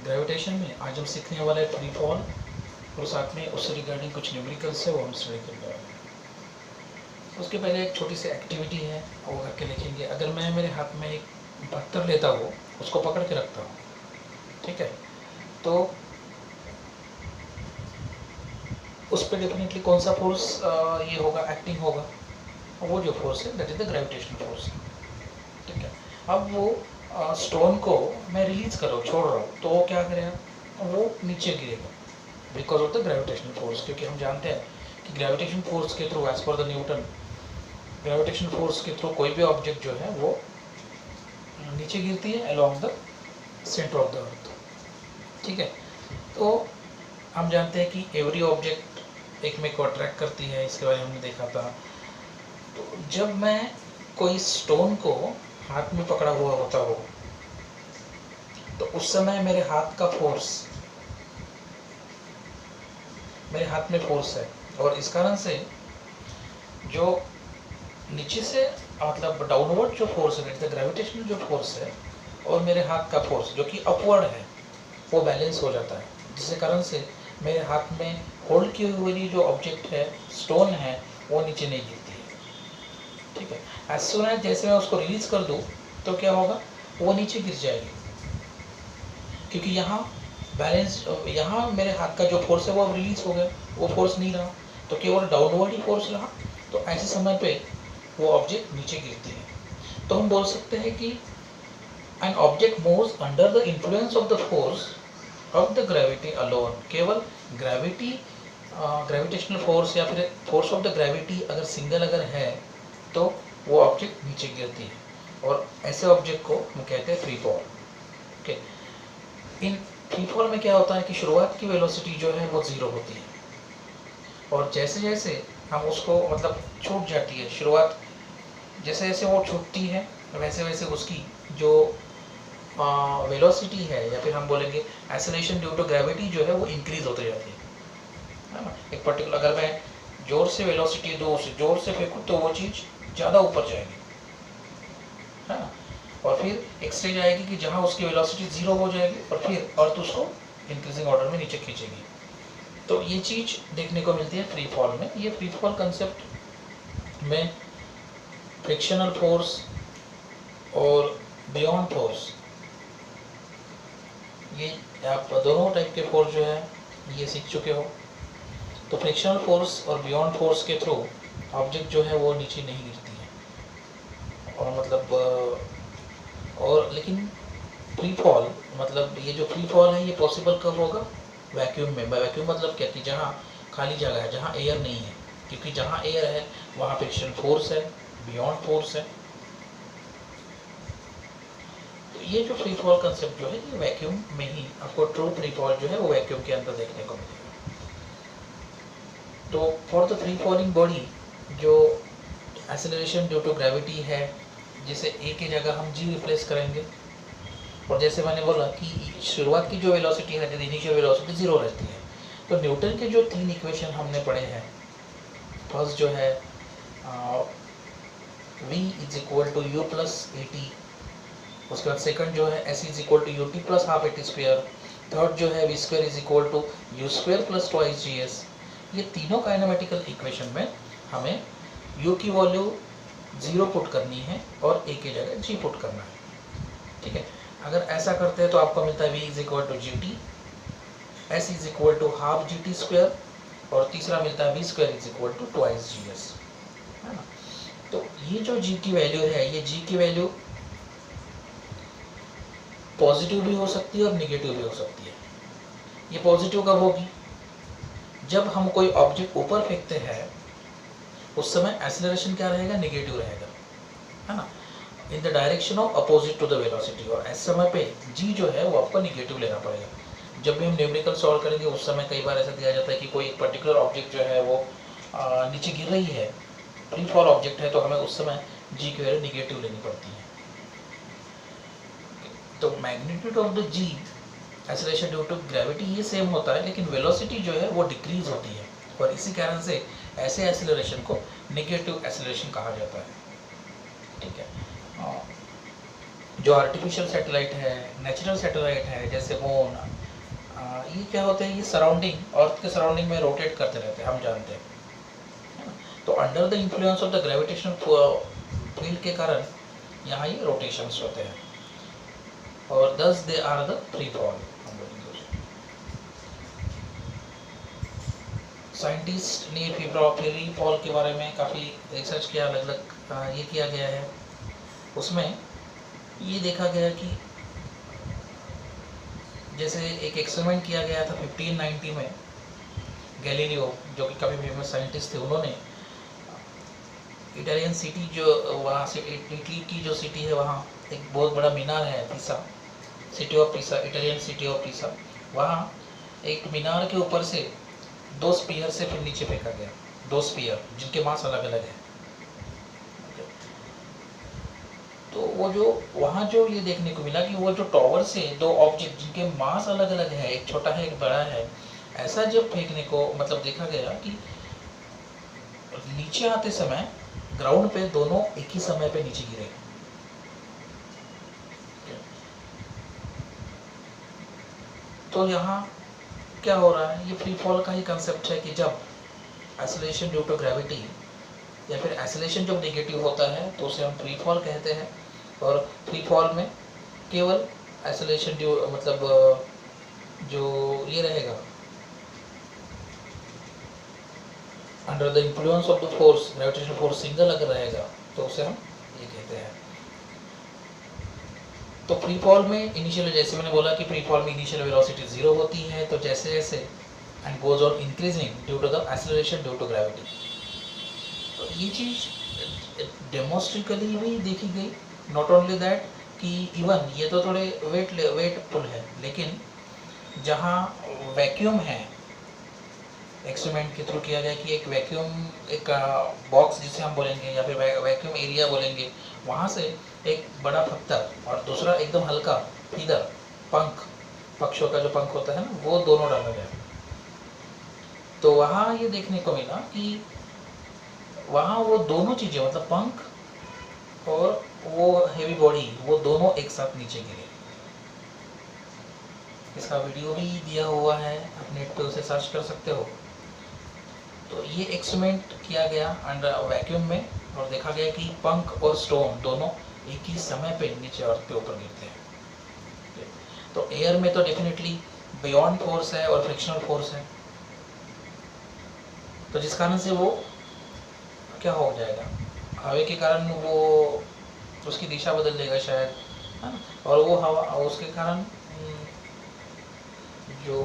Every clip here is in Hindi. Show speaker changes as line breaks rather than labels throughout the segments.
ग्रेविटेशन में आज हम सीखने वाले फ्री फॉल और साथ में उससे रिगार्डिंग कुछ न्यूमेरिकल्स है वो हम स्टडी करने वाले हैं। उसके पहले एक छोटी सी एक्टिविटी है वो करके देखेंगे। अगर मैं मेरे हाथ में एक पत्थर लेता हूँ, उसको पकड़ के रखता हूँ, ठीक है, तो उस पर डेफिनेटली कौन सा फोर्स ये होगा, एक्टिंग होगा, वो जो फोर्स है that is the gravitational force, ठीक है। अब वो स्टोन को मैं रिलीज कर रहा हूँ, छोड़ रहा हूँ, तो वो क्या करेगा, वो नीचे गिरेगा because of the gravitational force. क्योंकि हम जानते हैं कि ग्रेविटेशन फोर्स के through, as per the Newton, gravitation force के थ्रू कोई भी ऑब्जेक्ट जो है वो नीचे गिरती है along the centre of the earth, ठीक है। तो हम जानते हैं कि एवरी ऑब्जेक्ट एक में को अट्रैक्ट करती है, इसके बारे में हमने देखा था। तो जब मैं कोई स्टोन को हाथ में पकड़ा हुआ होता हो तो उस समय मेरे हाथ का फोर्स, मेरे हाथ में फोर्स है, और इस कारण से जो नीचे से मतलब डाउनवर्ड जो फोर्स है, ग्रेविटेशनल जो फोर्स है, और मेरे हाथ का फोर्स जो कि अपवर्ड है, वो बैलेंस हो जाता है, जिसके कारण से मेरे हाथ में होल्ड की हुई जो ऑब्जेक्ट है, स्टोन है, वो नीचे नहीं गिरती है, ठीक है। एज सून एज जैसे मैं उसको रिलीज कर दूँ तो क्या होगा, वो नीचे गिर जाएगी, क्योंकि यहाँ बैलेंस, यहाँ मेरे हाथ का जो फोर्स है वो अब रिलीज हो गया, वो फोर्स नहीं रहा, तो केवल डाउनवर्ड ही फोर्स रहा। तो ऐसे समय पे वो ऑब्जेक्ट नीचे गिरती है। तो हम बोल सकते हैं कि an object moves under the influence of the force of the gravity alone. केवल ग्रेविटी, ग्रेविटेशनल फोर्स या फिर फोर्स ऑफ द ग्रेविटी अगर सिंगल अगर है तो वो ऑब्जेक्ट नीचे गिरती है, और ऐसे ऑब्जेक्ट को हम कहते हैं free fall, okay. In free fall में क्या होता है कि शुरुआत की वेलोसिटी जो है वो 0 होती है, और जैसे जैसे हम उसको मतलब छूट जाती है, शुरुआत जैसे जैसे वो छूटती है वैसे वैसे उसकी जो वेलोसिटी है, या फिर हम बोलेंगे एक्सेलरेशन ड्यू टू ग्रेविटी जो है वो इंक्रीज होती जाती है ना। एक पर्टिकुलर अगर मैं जोर से वेलोसिटी दूँ, उसे जोर से फेंकूँ तो वो चीज़ ज़्यादा ऊपर जाएगी, है ना। और फिर एक स्टेज आएगी कि जहाँ उसकी वेलोसिटी 0 हो जाएगी, और फिर अर्थ उसको इंक्रीजिंग ऑर्डर में नीचे खींचेगी। तो ये चीज़ देखने को मिलती है फ्री फॉल में। ये फ्री फॉल कंसेप्ट में फ्रिक्शनल फोर्स और बियॉन्ड फोर्स, ये आप दोनों टाइप के फोर्स जो है ये सीख चुके हो। तो फ्रिक्शनल फोर्स और बियॉन्ड फोर्स के थ्रू ऑब्जेक्ट जो है वो नीचे नहीं गिरती है, और मतलब और लेकिन फ्री फॉल, मतलब ये जो फ्री फॉल है ये पॉसिबल कब होगा, वैक्यूम में। वैक्यूम मतलब क्या, कि जहाँ खाली जगह है, जहाँ एयर नहीं है, क्योंकि जहाँ एयर है वहाँ फ्रिक्शन फोर्स है, बियॉन्ड फोर्स है। तो ये जो फ्री फॉल कंसेप्ट जो है ये वैक्यूम में ही आपको ट्रू फ्री फॉल जो है वो वैक्यूम के अंदर देखने को मिलेगा। तो for the free falling body जो एक्सेलरेशन ड्यू टू ग्रेविटी है, जिसे ए की जगह हम जी रिप्लेस करेंगे, और जैसे मैंने बोला कि शुरुआत की जो वेलोसिटी है, इनिशियल वेलोसिटी 0 रहती है। तो न्यूटन के जो 3 इक्वेशन हमने पढ़े हैं, फर्स्ट जो है v is equal to u plus a t, उसके बाद सेकंड जो है s is equal to u t plus half a t square, third जो है v square is equal to u square plus twice g s. ये तीनों काइनेमेटिकल इक्वेशन में हमें u की वैल्यू 0 पुट करनी है और a की जगह g पुट करना है, ठीक है। अगर ऐसा करते हैं तो आपको मिलता है v is equal to g t, s is equal to half g t square, और तीसरा मिलता है v square is equal to twice g s, है ना। तो ये जो g की वैल्यू है, ये g की वैल्यू पॉजिटिव भी हो सकती है और नेगेटिव भी हो सकती है। ये पॉजिटिव कब होगी, जब हम कोई ऑब्जेक्ट ऊपर फेंकते हैं उस समय एक्सेलरेशन क्या रहेगा, नेगेटिव रहेगा, है ना, in the direction of opposite to the velocity. और ऐसे समय पे जी जो है वो आपको नेगेटिव लेना पड़ेगा। जब भी हम न्यूमेरिकल सॉल्व करेंगे उस समय कई बार ऐसा दिया जाता है कि कोई एक पर्टिकुलर ऑब्जेक्ट जो है वो नीचे गिर रही है, फ्री फॉल ऑब्जेक्ट है, तो हमें उस समय जी की वैल्यू नेगेटिव लेनी पड़ती है। तो magnitude of the g acceleration due to gravity ये सेम होता है, लेकिन वेलोसिटी जो है वो डिक्रीज होती है, और इसी कारण से ऐसे एक्सेलरेशन को नेगेटिव एक्सेलरेशन कहा जाता है, ठीक है। जो आर्टिफिशियल सैटेलाइट है, नेचुरल सैटेलाइट है, जैसे मून, ये क्या होते हैं, ये सराउंडिंग, अर्थ के सराउंडिंग में रोटेट करते रहते हैं, हम जानते हैं, है ना। तो under the influence of the gravitational field के कारण यहाँ ये रोटेशंस होते हैं, और thus they are the free fall. Scientist ने फ्री फॉल के बारे में काफ़ी रिसर्च किया, अलग अलग ये किया गया है। उसमें ये देखा गया कि जैसे एक एक्सपेरिमेंट किया गया था 1590 में, गैलीलियो जो कि काफ़ी फेमस साइंटिस्ट थे, उन्होंने इटालियन सिटी जो वहाँ से इटली की जो सिटी है वहाँ एक बहुत बड़ा मीनार है, पिसा, सिटी ऑफ पिसा, इटालियन सिटी ऑफ पिसा, वहाँ एक मीनार के ऊपर से 2 स्पीयर से फिर नीचे फेंका गया, 2 स्पीयर जिनके मास अलग अलग है। तो वो जो वहाँ जो ये देखने को मिला कि वो जो टॉवर से 2 ऑब्जेक्ट जिनके मास अलग अलग है, एक छोटा है एक बड़ा है, ऐसा जब फेंकने को मतलब देखा गया कि नीचे आते समय ग्राउंड पे दोनों एक ही समय पे नीचे गिरे। तो यहाँ क्या हो रहा है, ये फ्री फॉल का ही कंसेप्ट है कि जब एक्सेलरेशन ड्यू टू ग्रेविटी या फिर एक्सेलरेशन जब नेगेटिव होता है तो उसे हम फ्री फॉल कहते हैं, और फ्री फॉल में केवल एक्सेलरेशन ड्यू मतलब जो ये रहेगा under the influence of the force, gravitational force single अगर रहेगा तो उसे हम ये कहते हैं। तो फ्री फॉल में इनिशियल, जैसे मैंने बोला कि फ्री फॉल में इनिशियल वेलोसिटी 0 होती है, तो जैसे जैसे and goes on increasing due to the acceleration due to gravity. तो ये चीज़ डेमोस्ट्रिकली भी देखी गई। नॉट ओनली दैट कि इवन ये तो थोड़े वेटफुल है, लेकिन जहाँ वैक्यूम है, एक्सपेरिमेंट के थ्रू किया गया कि एक वैक्यूम, एक बॉक्स जिसे हम बोलेंगे या फिर वैक्यूम एरिया बोलेंगे, वहाँ से एक बड़ा पत्थर और दूसरा एकदम हल्का फीदर, पंख, पक्षियों का जो पंख होता है ना, वो दोनों डाला गया। तो वहाँ ये देखने को मिला कि वहाँ वो दोनों चीज़ें मतलब पंख और वो हेवी बॉडी, वो दोनों एक साथ नीचे गिरे। इसका वीडियो भी दिया हुआ है, आप नेट पे उसे सर्च कर सकते हो। तो ये एक्सपेरिमेंट किया गया अंडर वैक्यूम में, और देखा गया कि पंख और स्टोन दोनों एक ही समय पे नीचे अर्थ पे ऊपर गिरते हैं। तो एयर में तो डेफिनेटली बियॉन्ड फोर्स है और फ्रिक्शनल फोर्स है, तो जिस कारण से वो क्या हो जाएगा, हवा के कारण वो उसकी दिशा बदल देगा शायद, है ना, और वो हवा उसके कारण जो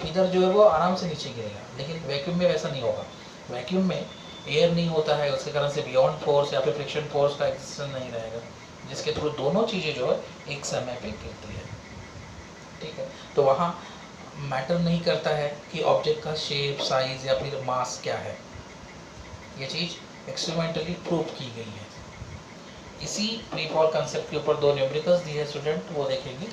इधर जो है वो आराम से नीचे गिरेगा। लेकिन वैक्यूम में वैसा नहीं होगा, वैक्यूम में एयर नहीं होता है, उसके कारण से बियॉन्ड फोर्स या फिर फ्रिक्शन फोर्स का एग्जिस्टेंस नहीं रहेगा, जिसके थ्रू दोनों चीज़ें जो है एक समय पे गिरती है। ठीक है, तो वहाँ मैटर नहीं करता है कि ऑब्जेक्ट का शेप, साइज या फिर मास क्या है, ये चीज़ एक्सपेरिमेंटली प्रूव की गई है। इसी फ्री फॉल कंसेप्ट के ऊपर 2 न्यूमेरिकल्स दिए स्टूडेंट, वो देखेंगे।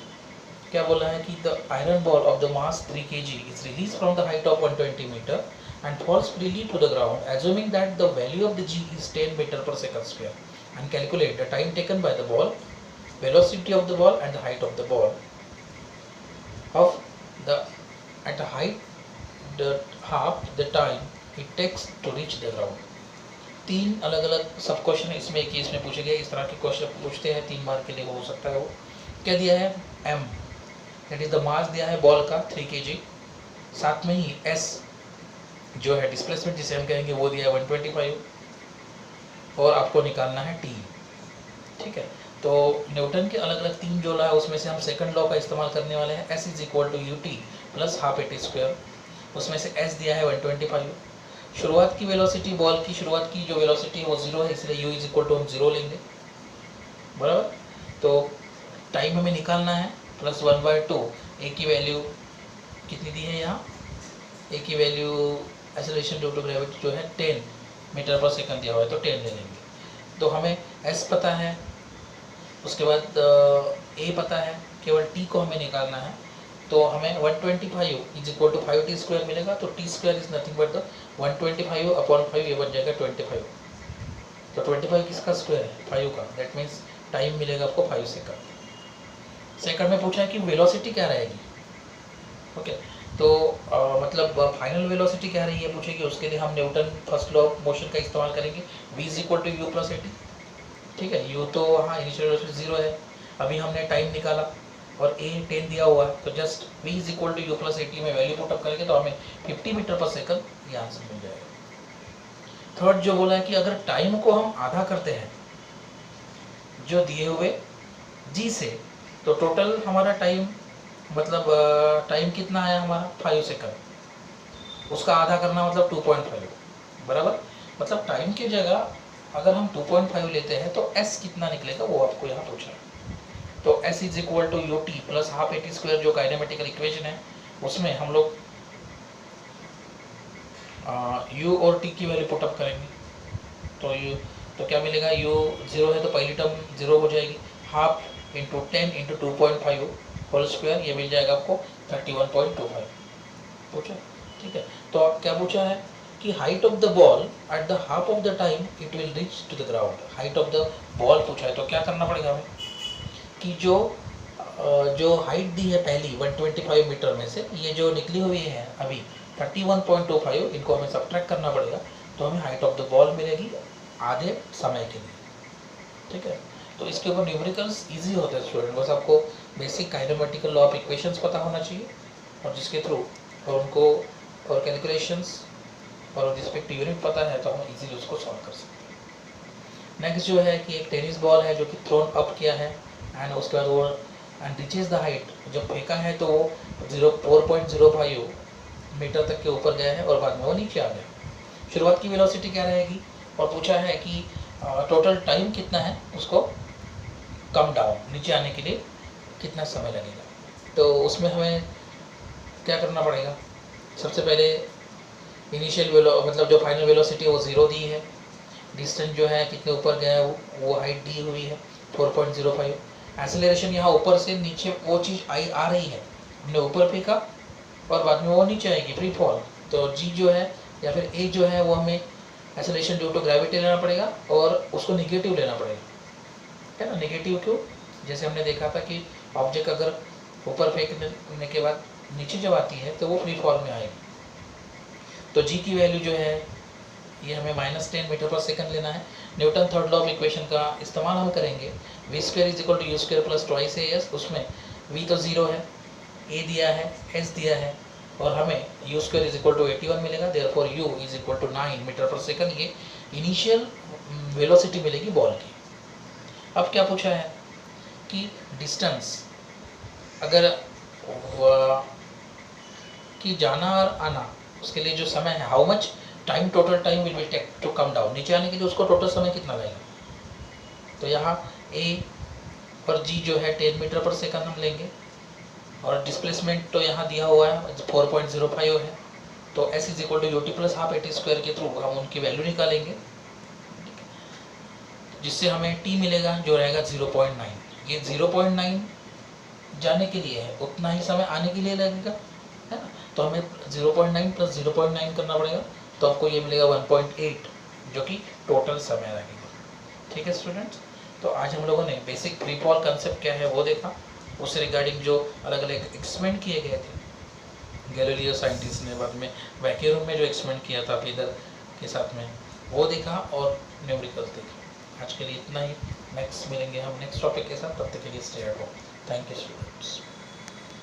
क्या बोला है कि the iron ball of the mass 3 kg is release from the height of 120 metre and falls freely to the ground, assuming that the value of the g is 10 meter per second square, and calculate the time taken by the ball, velocity of the ball and the height of the ball of the at the height the half the time it takes to reach the ground। 3 अलग अलग सब क्वेश्चन इसमें एक ही इसमें पूछे गए, इस तरह के क्वेश्चन पूछते हैं, 3 मार्क के लिए हो सकता है। वो क्या दिया है, m that is the mass दिया है बॉल का 3 kg, साथ में ही s जो है डिस्प्लेसमेंट जिसे हम कहेंगे वो दिया है 125, और आपको निकालना है t। ठीक है, तो न्यूटन के अलग अलग 3 जो लॉ है उसमें से हम सेकंड लॉ का इस्तेमाल करने वाले हैं, s is equal to ut plus half at square. उसमें से s दिया है 125। शुरुआत की वेलोसिटी, बॉल की शुरुआत की जो वेलोसिटी है वो 0 है, इसलिए u इज इक्वल टू हम 0 लेंगे, बराबर। तो टाइम हमें निकालना है, प्लस 1/2, a की वैल्यू कितनी दी है यहाँ, a की value acceleration due to gravity जो है 10 मीटर पर सेकंड दिया हुआ है, तो 10 ले लेंगे। तो हमें s पता है, उसके बाद a पता है, केवल t को हमें निकालना है। तो हमें 125 is equal to 5t square मिलेगा, तो t square is nothing but the 125 upon 5, ये बन जाएगा 25। तो 25 किसका स्क्वायर है, 5 का, दैट मीन्स टाइम मिलेगा आपको 5 सेकंड। सेकंड में पूछा है कि वेलोसिटी क्या रहेगी, ओके, तो मतलब फाइनल वेलोसिटी क्या रही है पूछेगी, उसके लिए हम Newton first law of motion का इस्तेमाल करेंगे, v is equal to u plus a t. ठीक है, u तो हाँ इनिशियल वेलोसिटी 0 है, अभी हमने टाइम निकाला और a 10 दिया हुआ है, तो just v is equal to u plus a t में वैल्यू पुट अप करेंगे तो हमें 50 मीटर पर सेकंड ये आंसर मिल जाएगा। थर्ड जो बोला है कि अगर टाइम को हम आधा करते हैं जो दिए हुए g से, तो टोटल हमारा टाइम मतलब टाइम कितना आया हमारा 5 सेकंड, उसका आधा करना मतलब 2.5 बराबर। मतलब टाइम की जगह अगर हम 2.5 लेते हैं तो s कितना निकलेगा वो आपको यहाँ पूछा है। तो s is equal to u t plus half a t square जो काइनेमेटिकल इक्वेशन है उसमें हम लोग u और t की वैल्यू पुटअप करेंगे। तो u तो क्या मिलेगा, u 0 है तो पहली टर्म 0 हो जाएगी, half into 10 into 2.5 whole square, ये मिल जाएगा आपको 31.25 पूछा। ठीक है, तो आप क्या पूछा है कि height of the ball at the half of the time it will reach to the ground, height of the ball पूछा है। तो क्या करना पड़ेगा हमें कि जो हाइट दी है पहली 125 मीटर में से ये जो निकली हुई है अभी 31.25, इनको हमें सब्ट्रैक्ट करना पड़ेगा, तो हमें हाइट ऑफ द बॉल मिलेगी आधे समय के लिए। ठीक है, तो इसके ऊपर न्यूमेरिकल्स इजी होता है स्टूडेंट, बस आपको basic kinematical law of equations पता होना चाहिए और जिसके थ्रू और उनको और कैलकुलेशंस और रिस्पेक्टिव यूनिट पता है तो हम इजीली उसको सॉल्व कर सकते हैं। नेक्स्ट जो है कि एक टेनिस बॉल है जो कि थ्रोन अप किया है एंड उसके बाद वो एंड रीचेज द हाइट, जब फेंका है तो वो 4.05 मीटर तक के ऊपर गया है और बाद में वो नीचे आ गया। शुरुआत की वेलोसिटी क्या रहेगी और पूछा है कि टोटल टाइम कितना है उसको कम डाउन नीचे आने के लिए कितना समय लगेगा। तो उसमें हमें क्या करना पड़ेगा, सबसे पहले इनिशियल मतलब जो फाइनल वेलोसिटी है वो 0 दी है, डिस्टेंस जो है कितने ऊपर गया है वो हाइट दी हुई है 4.05, एक्सेलरेशन यहाँ ऊपर से नीचे वो चीज़ आ रही है, हमने ऊपर फेंका और बाद में वो नीचे आएगी फ्री फॉल, तो g जो है या फिर a जो है वो हमें एक्सेलरेशन ड्यू टू ग्रेविटी लेना पड़ेगा और उसको निगेटिव लेना पड़ेगा, है ना। निगेटिव क्यों, जैसे हमने देखा था कि ऑब्जेक्ट अगर ऊपर फेंकने के बाद नीचे जब आती है तो वो फ्री फॉल में आएगी। तो g की वैल्यू जो है ये हमें -10 मीटर पर सेकंड लेना है। Newton third law of equation का इस्तेमाल हम करेंगे, v square is equal to u square plus twice as, उसमें v तो 0 है, a दिया है, s दिया है और हमें u square is equal to 81 मिलेगा, therefore u is equal to 9 metre per second, ये इनिशियल वेलोसिटी मिलेगी बॉल की। अब क्या पूछा है कि डिस्टेंस अगर कि जाना और आना उसके लिए जो समय है, how much time total time will be take to come down, नीचे आने के लिए उसको टोटल समय कितना लगेगा। तो यहाँ a और g जो है 10 मीटर पर सेकंड हम लेंगे और डिस्प्लेसमेंट तो यहाँ दिया हुआ है 4.05 है, तो s is equal to u t plus half a t square के थ्रू हम उनकी वैल्यू निकालेंगे जिससे हमें t मिलेगा जो रहेगा 0.9। ये 0.9 जाने के लिए है, उतना ही समय आने के लिए लगेगा, है ना। तो हमें 0.9 प्लस 0.9 करना पड़ेगा, तो आपको ये मिलेगा 1.8 जो कि टोटल समय लगेगा। ठीक है स्टूडेंट्स, तो आज हम लोगों ने बेसिक फ्री फॉल कंसेप्ट क्या है वो देखा, उससे रिगार्डिंग जो अलग अलग एक्सपेरिमेंट किए गए थे गैलीलियो साइंटिस्ट ने, बाद में वैक्यूम में जो एक्सपेरिमेंट किया था फेदर के साथ में वो देखा और न्यूमेरिकल्स देखा। आज के लिए इतना ही, नेक्स्ट मिलेंगे हम नेक्स्ट टॉपिक के साथ, तब तक के लिए stay at home. Thank you students.